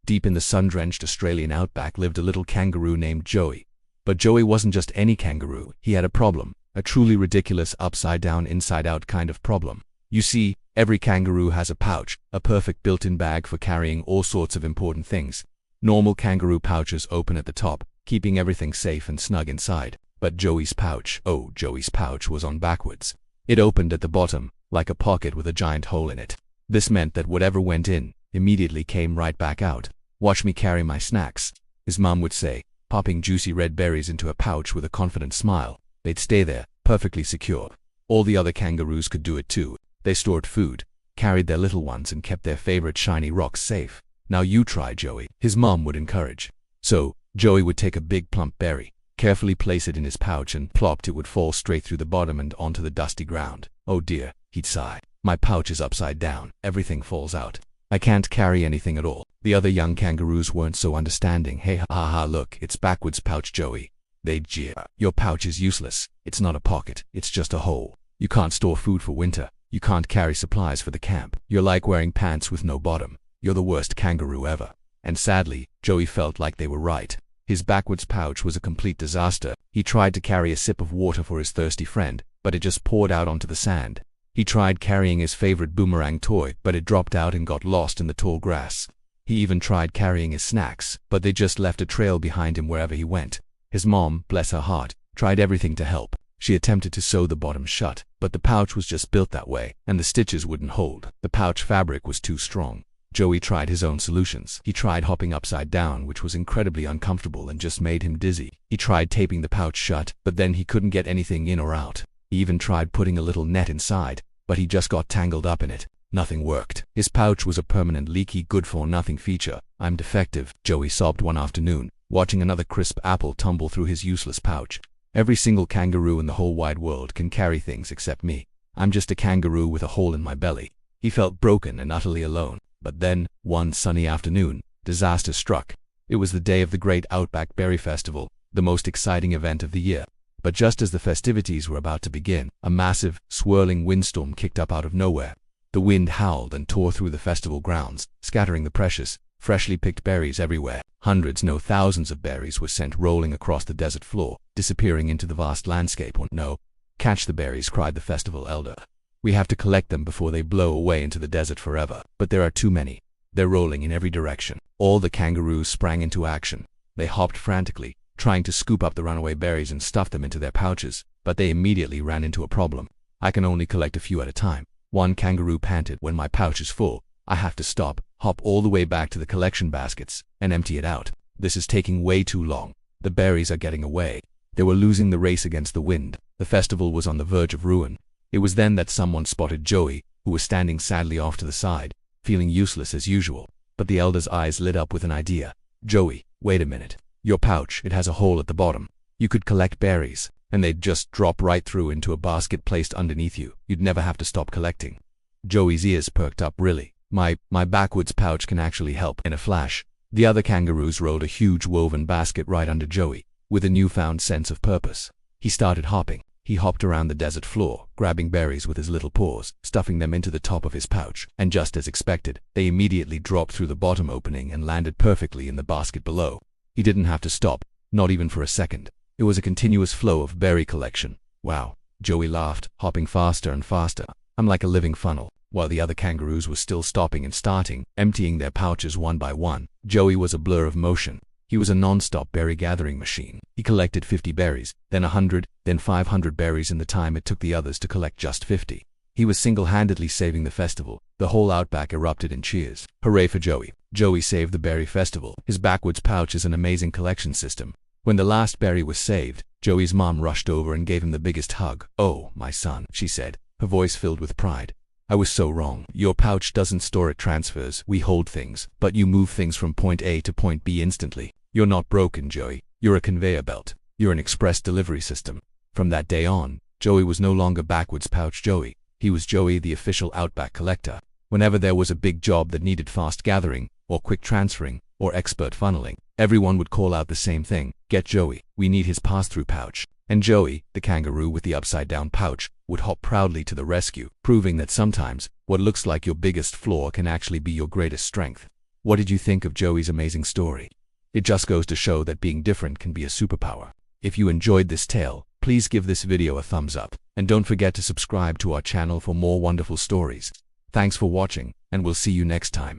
Deep in the sun-drenched Australian outback lived a little kangaroo named Joey. But Joey wasn't just any kangaroo. He had a problem, a truly ridiculous upside-down, inside-out kind of problem. You see, every kangaroo has a pouch, a perfect built-in bag for carrying all sorts of important things. Normal kangaroo pouches open at the top, keeping everything safe and snug inside. But Joey's pouch was on backwards. It opened at the bottom, like a pocket with a giant hole in it. This meant that whatever went in immediately came right back out. "Watch me carry my snacks," his mom would say, popping juicy red berries into a pouch with a confident smile. They'd stay there, perfectly secure. All the other kangaroos could do it too. They stored food, carried their little ones, and kept their favorite shiny rocks safe. "Now you try, Joey," his mom would encourage. So, Joey would take a big plump berry, carefully place it in his pouch, and plopped, it would fall straight through the bottom and onto the dusty ground. "Oh dear," he'd sigh. "My pouch is upside down. Everything falls out. I can't carry anything at all." The other young kangaroos weren't so understanding. "Hey, ha ha, look, it's backwards pouch, Joey," they'd jeer. "Your pouch is useless. It's not a pocket. It's just a hole. You can't store food for winter. You can't carry supplies for the camp. You're like wearing pants with no bottom. You're the worst kangaroo ever." And sadly, Joey felt like they were right. His backwards pouch was a complete disaster. He tried to carry a sip of water for his thirsty friend, but it just poured out onto the sand. He tried carrying his favorite boomerang toy, but it dropped out and got lost in the tall grass. He even tried carrying his snacks, but they just left a trail behind him wherever he went. His mom, bless her heart, tried everything to help. She attempted to sew the bottom shut, but the pouch was just built that way, and the stitches wouldn't hold. The pouch fabric was too strong. Joey tried his own solutions. He tried hopping upside down, which was incredibly uncomfortable and just made him dizzy. He tried taping the pouch shut, but then he couldn't get anything in or out. He even tried putting a little net inside, but he just got tangled up in it. Nothing worked. His pouch was a permanent leaky, good-for-nothing feature. "I'm defective," Joey sobbed one afternoon, watching another crisp apple tumble through his useless pouch. "Every single kangaroo in the whole wide world can carry things except me. I'm just a kangaroo with a hole in my belly." He felt broken and utterly alone. But then, one sunny afternoon, disaster struck. It was the day of the great Outback Berry Festival, the most exciting event of the year. But just as the festivities were about to begin, a massive, swirling windstorm kicked up out of nowhere. The wind howled and tore through the festival grounds, scattering the precious, freshly picked berries everywhere. Hundreds, no thousands of berries were sent rolling across the desert floor, disappearing into the vast landscape. "Oh no, catch the berries," cried the festival elder. "We have to collect them before they blow away into the desert forever." But there are too many. They're rolling in every direction. All the kangaroos sprang into action. They hopped frantically, trying to scoop up the runaway berries and stuff them into their pouches, but they immediately ran into a problem. "I can only collect a few at a time," one kangaroo panted. "When my pouch is full, I have to stop, hop all the way back to the collection baskets, and empty it out. This is taking way too long. The berries are getting away." They were losing the race against the wind. The festival was on the verge of ruin. It was then that someone spotted Joey, who was standing sadly off to the side, feeling useless as usual. But the elder's eyes lit up with an idea. "Joey, wait a minute. Your pouch, it has a hole at the bottom. You could collect berries, and they'd just drop right through into a basket placed underneath you. You'd never have to stop collecting." Joey's ears perked up. "Really? My backwards pouch can actually help." In a flash, the other kangaroos rolled a huge woven basket right under Joey. With a newfound sense of purpose, he started hopping. He hopped around the desert floor, grabbing berries with his little paws, stuffing them into the top of his pouch, and just as expected, they immediately dropped through the bottom opening and landed perfectly in the basket below. He didn't have to stop, not even for a second. It was a continuous flow of berry collection. "Wow," Joey laughed, hopping faster and faster. "I'm like a living funnel." While the other kangaroos were still stopping and starting, emptying their pouches one by one, Joey was a blur of motion. He was a non-stop berry gathering machine. He collected 50 berries, then 100, then 500 berries in the time it took the others to collect just 50. He was single-handedly saving the festival. The whole outback erupted in cheers. "Hooray for Joey. Joey saved the berry festival. His backwards pouch is an amazing collection system." When the last berry was saved, Joey's mom rushed over and gave him the biggest hug. "Oh, my son," she said, her voice filled with pride. "I was so wrong. Your pouch doesn't store, it transfers. We hold things, but you move things from point A to point B instantly. You're not broken, Joey. You're a conveyor belt. You're an express delivery system." From that day on, Joey was no longer backwards pouch Joey. He was Joey, the official Outback collector. Whenever there was a big job that needed fast gathering, or quick transferring, or expert funneling, everyone would call out the same thing: "Get Joey. We need his pass-through pouch." And Joey, the kangaroo with the upside-down pouch, would hop proudly to the rescue, proving that sometimes what looks like your biggest flaw can actually be your greatest strength. What did you think of Joey's amazing story? It just goes to show that being different can be a superpower. If you enjoyed this tale, please give this video a thumbs up, and don't forget to subscribe to our channel for more wonderful stories. Thanks for watching, and we'll see you next time.